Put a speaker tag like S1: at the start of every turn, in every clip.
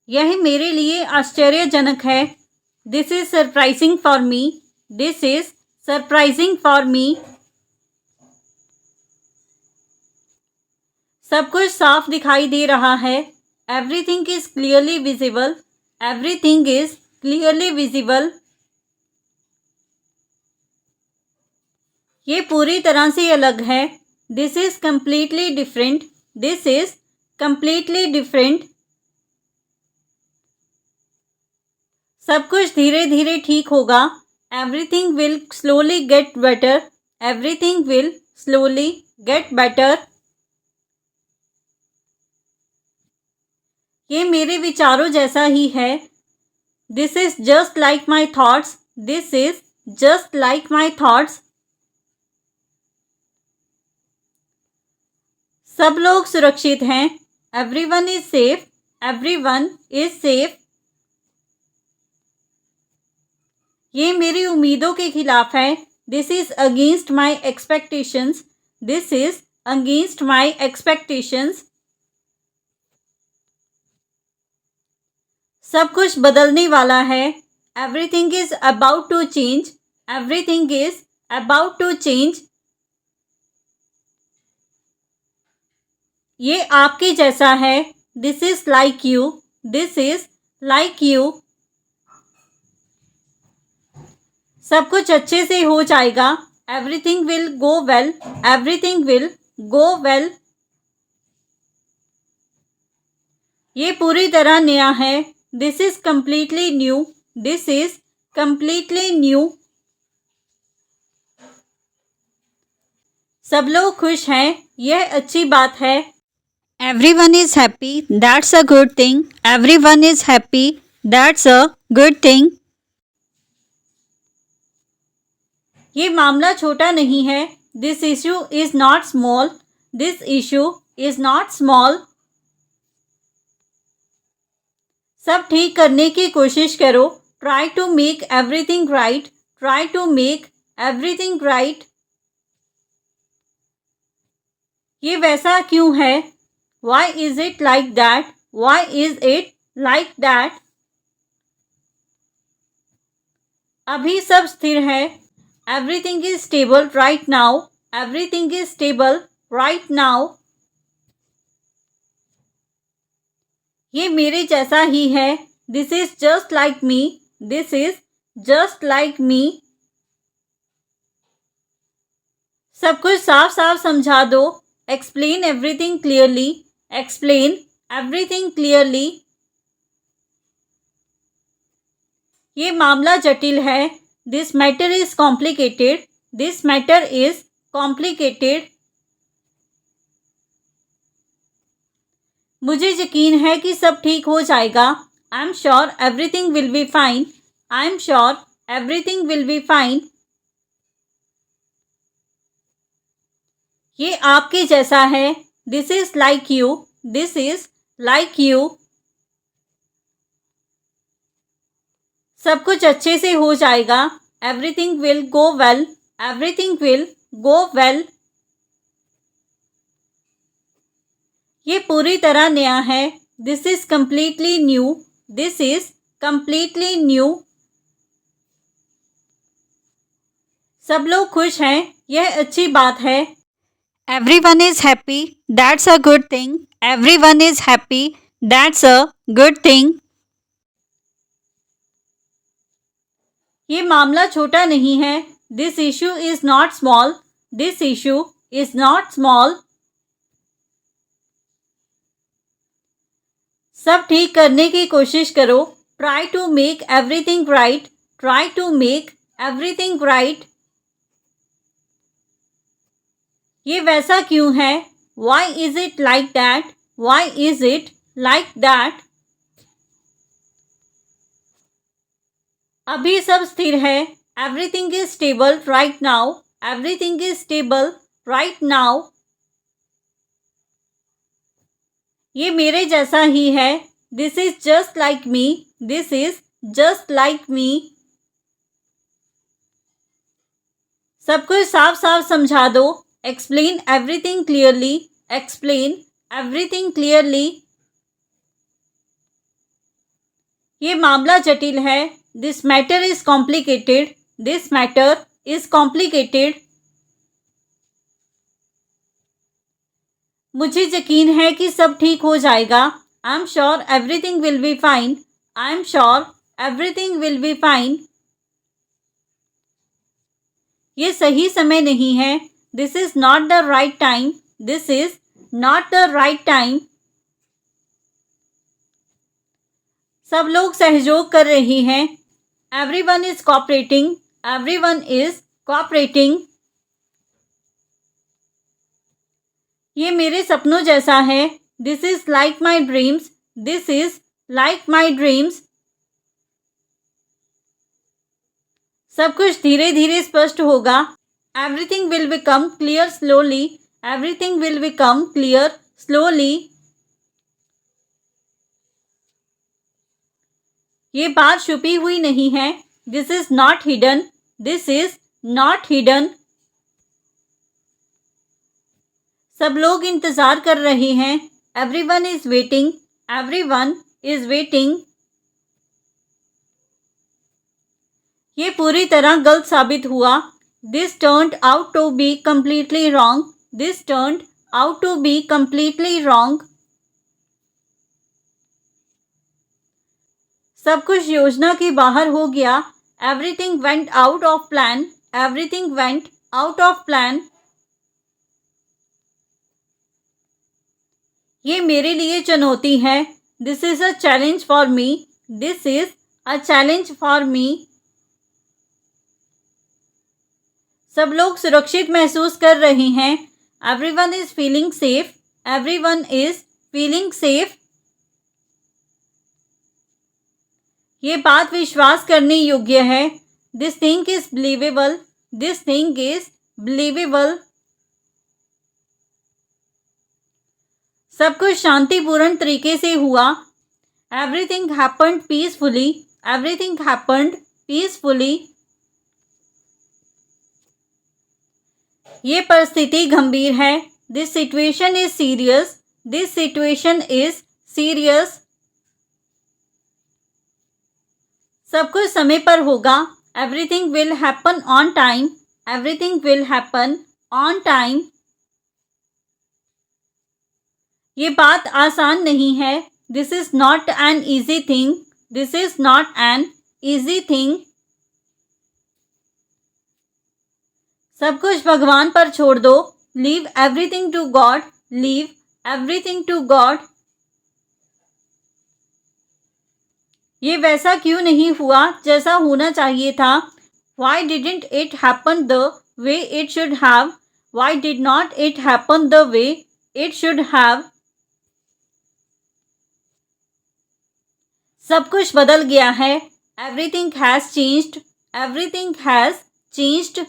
S1: यह मेरे लिए आश्चर्यजनक है। This is surprising for me. This is surprising for me. सब कुछ साफ दिखाई दे रहा है। Everything is clearly visible. Everything is clearly visible. ये पूरी तरह से अलग है। This is completely different. This is completely different. सब कुछ धीरे धीरे ठीक होगा। Everything will slowly get better. Everything will slowly get better. ये मेरे विचारों जैसा ही है। This is just like my thoughts. This is just like my thoughts. सब लोग सुरक्षित हैं। Everyone is safe. Everyone is safe. ये मेरी उम्मीदों के खिलाफ है। This is against my expectations. This is against my expectations. सब कुछ बदलने वाला है। Everything is about to change. Everything is about to change. ये आपके जैसा है। This is like you. This is like you. सब कुछ अच्छे से हो जाएगा। Everything will go well. Everything will go well. ये पूरी तरह नया है। This is completely new. This is completely new. सब लोग खुश हैं। यह अच्छी बात है। Everyone is happy. That's a good thing. Everyone is happy. That's a good thing. ये मामला छोटा नहीं है। This issue is not small. This issue is not small. सब ठीक करने की कोशिश करो। Try to make everything right. Try to make everything right. ये वैसा क्यों है? Why is it like that? Why is it like that? अभी सब स्थिर है। Everything is stable right now. Everything is stable right now. ये मेरे जैसा ही है। This is just like me. This is just like me. सब कुछ साफ साफ समझा दो। Explain everything clearly. Explain everything clearly. ये मामला जटिल है। This matter is complicated. This matter is complicated. मुझे यकीन है कि सब ठीक हो जाएगा। I'm sure everything will be fine. I'm sure everything will be fine. ये आपके जैसा है। This is like you. This is like you. सब कुछ अच्छे से हो जाएगा। Everything will go well. Everything will go well. ये पूरी तरह नया है। This is completely new. This is completely new. सब लोग खुश हैं। यह अच्छी बात है। Everyone is happy. That's a good thing. Everyone is happy. That's a good thing. ये मामला छोटा नहीं है। This issue is not small. This issue is not small. सब ठीक करने की कोशिश करो। Try to make everything right. Try to make everything right. ये वैसा क्यों है? Why is it like that? Why is it like that? अभी सब स्थिर है। Everything is stable right now. Everything is stable right now. ये मेरे जैसा ही है। This is just like me. This is just like me. सब कुछ साफ साफ समझा दो। Explain everything clearly. Explain everything clearly. ये मामला जटिल है। This matter is complicated. This matter is complicated. मुझे यकीन है कि सब ठीक हो जाएगा। I am sure everything will be fine. I am sure everything will be fine. ये सही समय नहीं है। This is not the right time. This is not the right time. सब लोग सहयोग कर रहे हैं। Everyone is cooperating. Everyone is cooperating. ये मेरे सपनों जैसा है। This is like my dreams. This is like my dreams. सब कुछ धीरे धीरे स्पष्ट होगा। Everything will become clear slowly. Everything will become clear slowly. ये बात छुपी हुई नहीं है। This is not hidden. This is not hidden. सब लोग इंतजार कर रहे हैं। Everyone is waiting. Everyone is waiting. ये पूरी तरह गलत साबित हुआ। This turned out to be completely wrong. This turned out to be completely wrong. सब कुछ योजना के बाहर हो गया। Everything went out of plan. Everything went out of plan. ये मेरे लिए चुनौती है। This is a challenge for me. This is a challenge for me. सब लोग सुरक्षित महसूस कर रहे हैं। Everyone is feeling safe. Everyone is feeling safe. ये बात विश्वास करने योग्य है। This thing is believable. This thing is believable. सब कुछ शांतिपूर्ण तरीके से हुआ। Everything happened peacefully. Everything happened peacefully. ये परिस्थिति गंभीर है। This situation is serious. This situation is serious. सब कुछ समय पर होगा। Everything will happen on time. Everything will happen on time. ये बात आसान नहीं है। This is not an easy thing. This is not an easy thing. सब कुछ भगवान पर छोड़ दो। Leave everything to God. Leave everything to God. ये वैसा क्यों नहीं हुआ जैसा होना चाहिए था? Why didn't it happen the way it should have? Why did not it happen the way it should have? सब कुछ बदल गया है। Everything has changed. Everything has changed.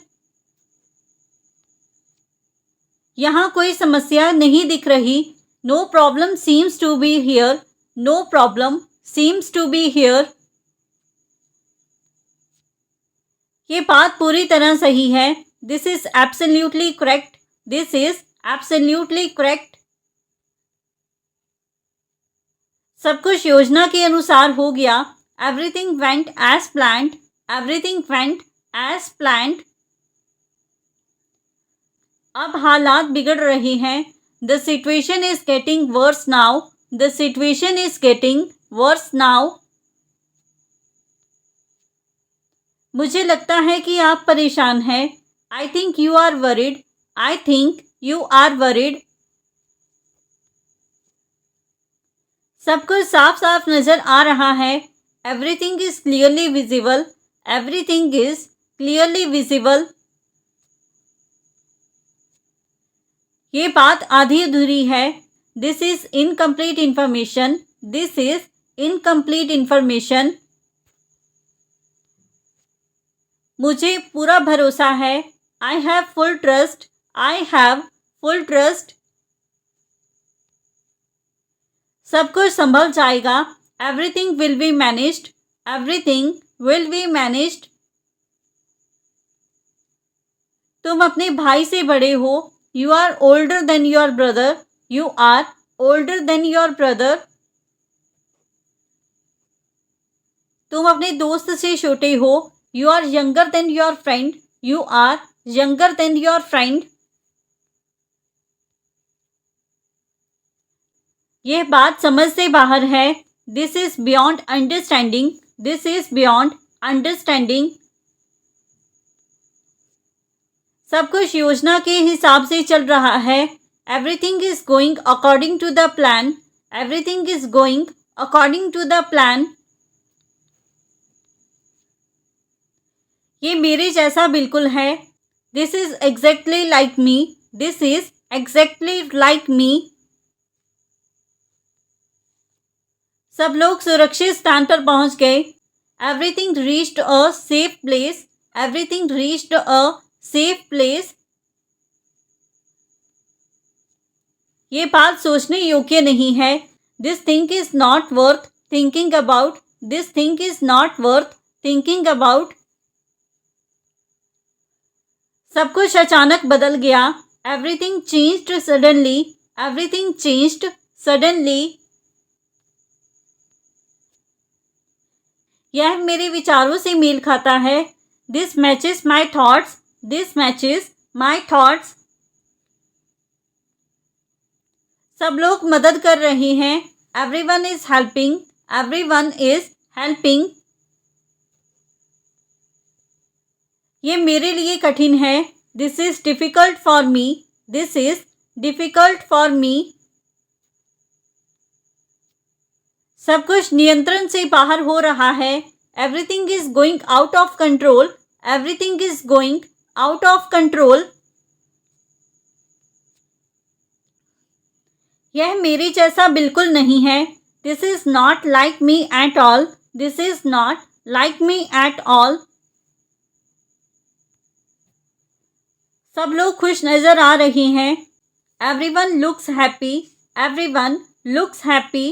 S1: यहाँ कोई समस्या नहीं दिख रही। No problem seems to be here. No problem seems to be here. ये बात पूरी तरह सही है। This is absolutely correct. This is absolutely correct. सब कुछ योजना के अनुसार हो गया। Everything went as planned. Everything went as planned. अब हालात बिगड़ रहे हैं। The situation is getting worse now. The situation is getting worse now. मुझे लगता है कि आप परेशान हैं। I think you are worried. I think you are worried. सब कुछ साफ साफ नजर आ रहा है। Everything is clearly visible. Everything is clearly visible. ये बात आधी अधूरी है। This is incomplete information. This is incomplete information. मुझे पूरा भरोसा है। I have full trust. I have full trust. सब कुछ संभल जाएगा। Everything will be managed. Everything will be managed. तुम अपने भाई से बड़े हो। You are older than your brother. You are older than your brother. तुम अपने दोस्त से छोटे हो। You are younger than your friend. You are younger than your friend. यह बात समझ से बाहर है। This is beyond understanding. This is beyond understanding. सब कुछ योजना के हिसाब से चल रहा है। Everything is going according to the plan. Everything is going according to the plan. ये मेरे जैसा बिल्कुल है। This is exactly like me. This is exactly like me. सब लोग सुरक्षित स्थान पर पहुंच गए। Everything reached a safe place. Everything reached a safe place. ये बात सोचने योग्य नहीं है। This thing is not worth thinking about. This thing is not worth thinking about. सब कुछ अचानक बदल गया। Everything changed suddenly. Everything changed suddenly. यह मेरे विचारों से मेल खाता है। This matches my thoughts. This matches my thoughts. सब लोग मदद कर रहे हैं। Everyone is helping. Everyone is helping. ये मेरे लिए कठिन है। This is difficult for me. This is difficult for me. सब कुछ नियंत्रण से बाहर हो रहा है। Everything is going out of control. Everything is going out of control. यह मेरे जैसा बिल्कुल नहीं है। This is not like me at all. This is not like me at all. सब लोग खुश नजर आ रहे हैं। Everyone looks happy. Everyone looks happy.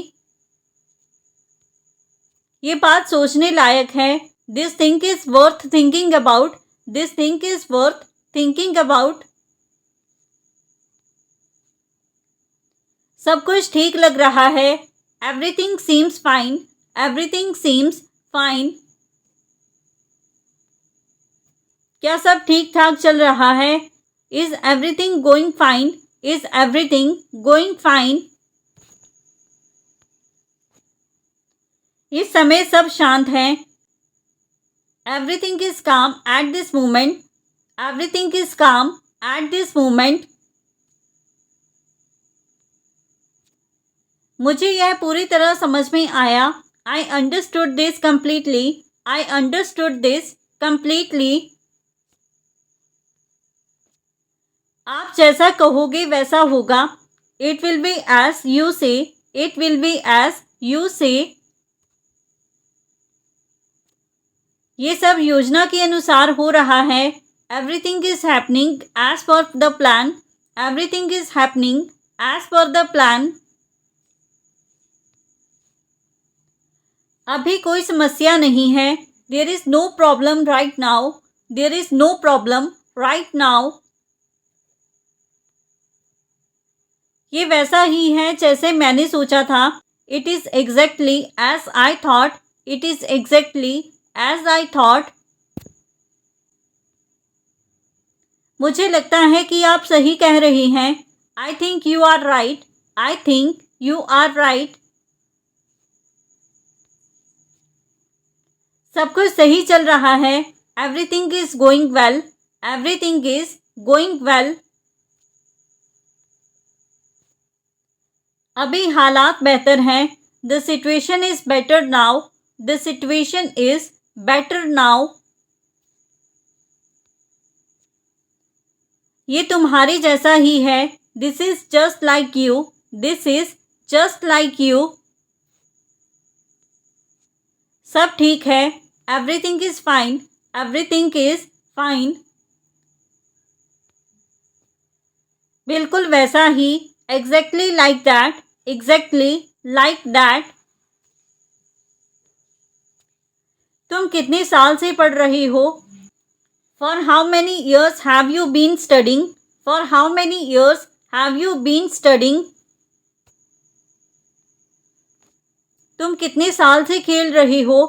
S1: ये बात सोचने लायक है। This thing is worth thinking about. This thing is worth thinking about. सब कुछ ठीक लग रहा है। Everything seems fine. Everything seems fine. क्या सब ठीक ठाक चल रहा है? Is everything going fine? Is everything going fine? इस समय सब शांत हैं। एवरीथिंग इज काम at this moment. Everything is काम एट दिस मोमेंट। मुझे यह पूरी तरह समझ में आया। आई understood this completely. I understood this completely. आप जैसा कहोगे वैसा होगा। It will be as you say. It will be as you say. ये सब योजना के अनुसार हो रहा है। Everything is happening as per the plan. Everything is happening as per the plan. अभी कोई समस्या नहीं है। There is no problem right now. There is no problem right now. ये वैसा ही है जैसे मैंने सोचा था। It is exactly as I thought. It is exactly as I thought. मुझे लगता है कि आप सही कह रहे हैं। I think you are right. I think you are right. सब कुछ सही चल रहा है। Everything is going well. Everything is going well. अभी हालात बेहतर हैं। The situation is better now. The situation is better now. ये तुम्हारे जैसा ही है। This is just like you. This is just like you. सब ठीक है। Everything is fine. Everything is fine. बिल्कुल वैसा ही। Exactly like that. Exactly like that. तुम कितने साल से पढ़ रही हो? For how many years have you been studying? For how many years have you been studying? तुम कितने साल से खेल रही हो?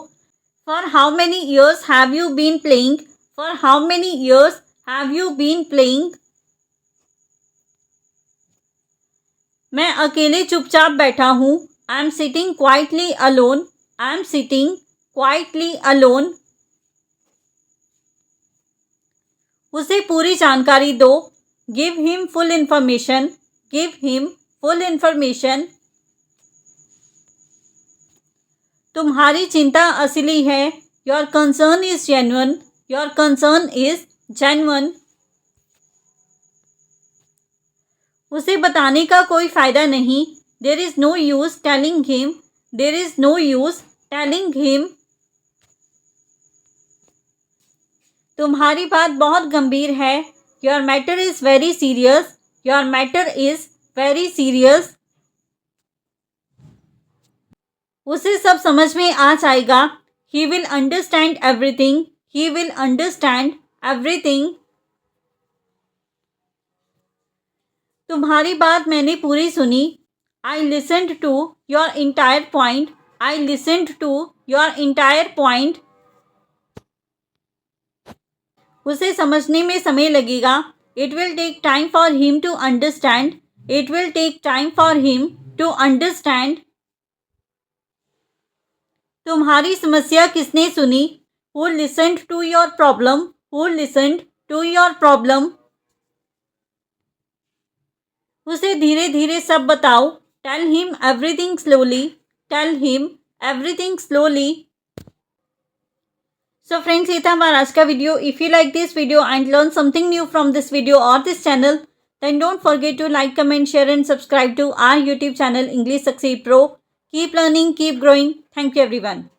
S1: For how many years have you been playing? For how many years have you been playing? मैं अकेले चुपचाप बैठा हूँ. I am sitting quietly alone. I am sitting quietly alone. उसे पूरी जानकारी दो. Give him full information. Give him full information. तुम्हारी चिंता असली है. Your concern is genuine. Your concern is genuine. उसे बताने का कोई फ़ायदा नहीं. There is no use telling him. There is no use telling him. तुम्हारी बात बहुत गंभीर है. Your matter is very serious. Your matter is very serious. उसे सब समझ में आ जाएगा. He will understand everything. He will understand everything. तुम्हारी बात मैंने पूरी सुनी. I listened to your entire point. I listened to your entire point. उसे समझने में समय लगेगा. It will take time for him to understand. It will take time for him to understand. तुम्हारी समस्या किसने सुनी? Who listened to your problem? Who listened to your problem? उसे धीरे धीरे सब बताओ. Tell him everything slowly. Tell him everything slowly. So friends, ये था हमारा आज का video. If you like this video and learn something new from this video or this channel, then don't forget to like, comment, share and subscribe to our YouTube channel English Succeed Pro. Keep learning, keep growing. Thank you everyone.